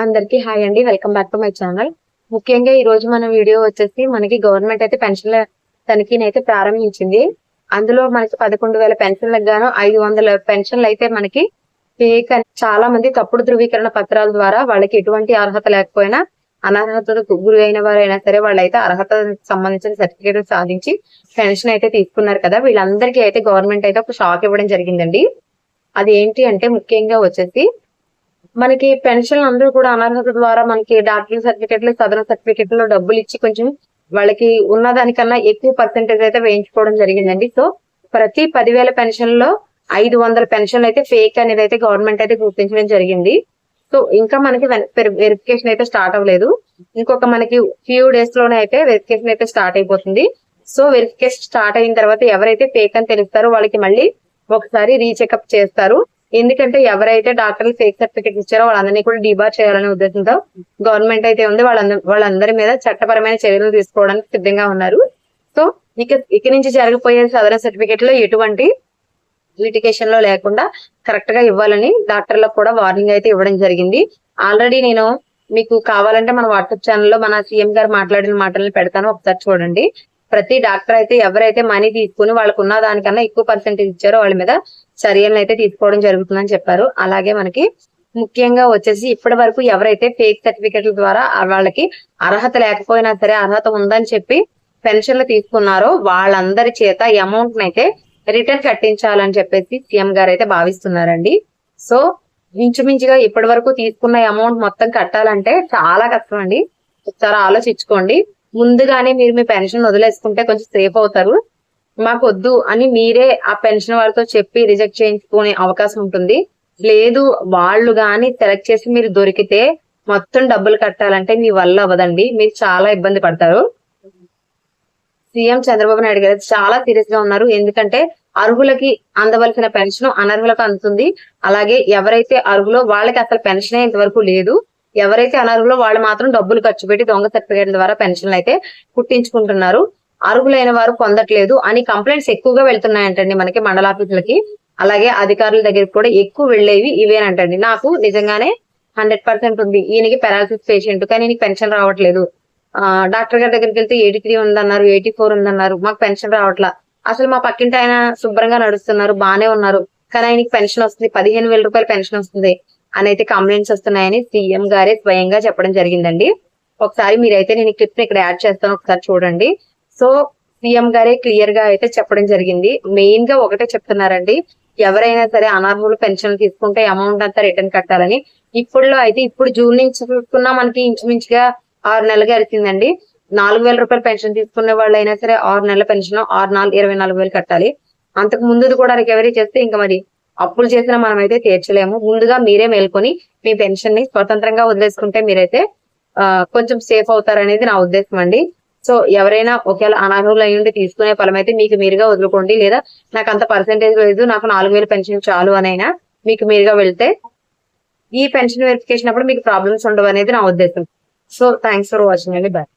అందరికి హాయ్ అండి, welcome back to my channel. ముఖ్యంగా ఈ రోజు మన వీడియో వచ్చేసి మనకి గవర్నమెంట్ అయితే పెన్షన్ల తనిఖీని అయితే ప్రారంభించింది. అందులో మనకి 11,000 పెన్షన్లకు గాను 500 పెన్షన్లు అయితే మనకి ఫేక్ అని చాలా మంది తప్పుడు ధృవీకరణ పత్రాల ద్వారా వాళ్ళకి ఎటువంటి అర్హత లేకపోయినా అనర్హతకు గురి అయిన వారైనా సరే వాళ్ళైతే అర్హత సంబంధించిన సర్టిఫికేట్ సాధించి పెన్షన్ అయితే తీసుకున్నారు కదా. వీళ్ళందరికీ అయితే గవర్నమెంట్ అయితే ఒక షాక్ ఇవ్వడం జరిగిందండి. అది ఏంటి అంటే ముఖ్యంగా వచ్చేసి మనకి పెన్షన్ అందరూ కూడా అనర్హత ద్వారా మనకి డాక్టర్ సర్టిఫికెట్లు సదరన్ సర్టిఫికెట్లు డబ్బులు ఇచ్చి కొంచెం వాళ్ళకి ఉన్నదానికన్నా ఎక్కువ పర్సెంటేజ్ అయితే వేయించుకోవడం జరిగిందండి. సో ప్రతి 10,000 పెన్షన్లో 500 పెన్షన్లు అయితే ఫేక్ అనేది అయితే గవర్నమెంట్ అయితే గుర్తించడం జరిగింది. సో ఇంకా మనకి వెరిఫికేషన్ అయితే స్టార్ట్ అవ్వలేదు. ఇంకొక మనకి ఫ్యూ డేస్ లోనే అయితే వెరిఫికేషన్ అయితే స్టార్ట్ అయిపోతుంది. సో వెరిఫికేషన్ స్టార్ట్ అయిన తర్వాత ఎవరైతే ఫేక్ అని తెలుస్తారో వాళ్ళకి మళ్ళీ ఒకసారి రీచెకప్ చేస్తారు. ఎందుకంటే ఎవరైతే డాక్టర్లు ఫేక్ సర్టిఫికేట్ ఇచ్చారో వాళ్ళందరినీ కూడా డిబార్ చేయాలనే ఉద్దేశంతో గవర్నమెంట్ అయితే ఉంది. వాళ్ళందరి మీద చట్టపరమైన చర్యలు తీసుకోవడానికి సిద్ధంగా ఉన్నారు. సో ఇక నుంచి జరగబోయే సదరన్ సర్టిఫికేట్ లో ఎటువంటి లిటిగేషన్ లో లేకుండా కరెక్ట్ గా ఇవ్వాలని డాక్టర్లకు కూడా వార్నింగ్ అయితే ఇవ్వడం జరిగింది. ఆల్రెడీ నేను మీకు కావాలంటే మన వాట్సాప్ ఛానల్లో మన సీఎం గారు మాట్లాడిన మాటలను పెడతాను, ఒకసారి చూడండి. ప్రతి డాక్టర్ అయితే ఎవరైతే మనీ తీసుకుని వాళ్ళకు ఉన్న దానికన్నా ఎక్కువ పర్సెంటేజ్ ఇచ్చారో వాళ్ళ మీద చర్యలను అయితే తీసుకోవడం జరుగుతుందని చెప్పారు. అలాగే మనకి ముఖ్యంగా వచ్చేసి ఇప్పటి వరకు ఎవరైతే ఫేక్ సర్టిఫికెట్ల ద్వారా వాళ్ళకి అర్హత లేకపోయినా సరే అర్హత ఉందని చెప్పి పెన్షన్లు తీసుకున్నారో వాళ్ళందరి చేత ఈ అమౌంట్ అయితే రిటర్న్ కట్టించాలని చెప్పేసి సీఎం గారు అయితే భావిస్తున్నారండి. సో ఇంచుమించుగా ఇప్పటి వరకు తీసుకున్న అమౌంట్ మొత్తం కట్టాలంటే చాలా కష్టం అండి. ఒకసారి ఆలోచించుకోండి. ముందుగానే మీరు మీ పెన్షన్ వదిలేసుకుంటే కొంచెం సేఫ్ అవుతారు. మాకు వద్దు అని మీరే ఆ పెన్షన్ వాళ్ళతో చెప్పి రిజెక్ట్ చేయించుకునే అవకాశం ఉంటుంది. లేదు వాళ్ళు గాని సెలెక్ట్ చేసి మీరు దొరికితే మొత్తం డబ్బులు కట్టాలంటే మీ వల్ల అవ్వదండి, మీరు చాలా ఇబ్బంది పడతారు. సీఎం చంద్రబాబు నాయుడు గారు చాలా సీరియస్ గా ఉన్నారు. ఎందుకంటే అర్హులకి అందవలసిన పెన్షన్ అనర్హులకు అందుతుంది. అలాగే ఎవరైతే అర్హులో వాళ్ళకి అసలు పెన్షనే ఇంతవరకు లేదు. ఎవరైతే అనర్హులో వాళ్ళు మాత్రం డబ్బులు ఖర్చు పెట్టి దొంగ సర్టిఫికేట్ల ద్వారా పెన్షన్లు అయితే పుట్టించుకుంటున్నారు. అర్హులైన వారు పొందట్లేదు అని కంప్లైంట్స్ ఎక్కువగా వెళ్తున్నాయంటండి మనకి మండలాఫీసులకి. అలాగే అధికారుల దగ్గరికి కూడా ఎక్కువ వెళ్లేవి ఇవేనంటండి. నాకు నిజంగానే 100% ఉంది, ఈయనకి పెరాలసిస్ పేషెంట్ కానీ ఈయనకి పెన్షన్ రావట్లేదు. డాక్టర్ గారి దగ్గరికి వెళ్తే 83 ఉందన్నారు, 84 ఉందన్నారు, మాకు పెన్షన్ రావట్లా. అసలు మా పక్కింటి ఆయన శుభ్రంగా నడుస్తున్నారు, బానే ఉన్నారు, కానీ ఆయనకి పెన్షన్ వస్తుంది, 15,000 రూపాయలు పెన్షన్ వస్తుంది అని అయితే కంప్లైంట్స్ వస్తున్నాయని సీఎం గారే స్వయంగా చెప్పడం జరిగిందండి. ఒకసారి మీరైతే నేను క్లిప్ ఇక్కడ యాడ్ చేస్తాను, ఒకసారి చూడండి. సో సీఎం గారే క్లియర్ గా అయితే చెప్పడం జరిగింది. మెయిన్ గా ఒకటే చెప్తున్నారండి, ఎవరైనా సరే అనర్హులు పెన్షన్ తీసుకుంటే అమౌంట్ అంతా రిటర్న్ కట్టాలని. ఇప్పుడులో అయితే ఇప్పుడు జూన్ నుంచి చూసుకున్నా మనకి ఇంచుమించుగా 6 నెలలు గడిచిందండి. 4,000 రూపాయలు పెన్షన్ తీసుకునే వాళ్ళు అయినా సరే 6 నెలల పెన్షన్ 6 నాలుగు 24,000 కట్టాలి. అంతకు ముందు కూడా రికవరీ చేస్తే ఇంకా మరి అప్పులు చేసిన మనం అయితే తీర్చలేము. ముందుగా మీరే మేల్కొని మీ పెన్షన్ ని స్వతంత్రంగా వదిలేసుకుంటే మీరైతే కొంచెం సేఫ్ అవుతారనేది నా ఉద్దేశం అండి. సో ఎవరైనా ఒకవేళ అనర్హులు అయ్యుండి తీసుకునే ఫలం అయితే మీకు మీరుగా వదులుకోండి. లేదా నాకు అంత పర్సెంటేజ్ లేదు, నాకు 4,000 పెన్షన్ చాలు అనైనా మీకు మీరుగా వెళ్తే ఈ పెన్షన్ వెరిఫికేషన్ అప్పుడు మీకు ప్రాబ్లమ్స్ ఉండవు అనేది నా ఉద్దేశం. సో థ్యాంక్స్ ఫర్ వాచింగ్ అండి. బాయ్.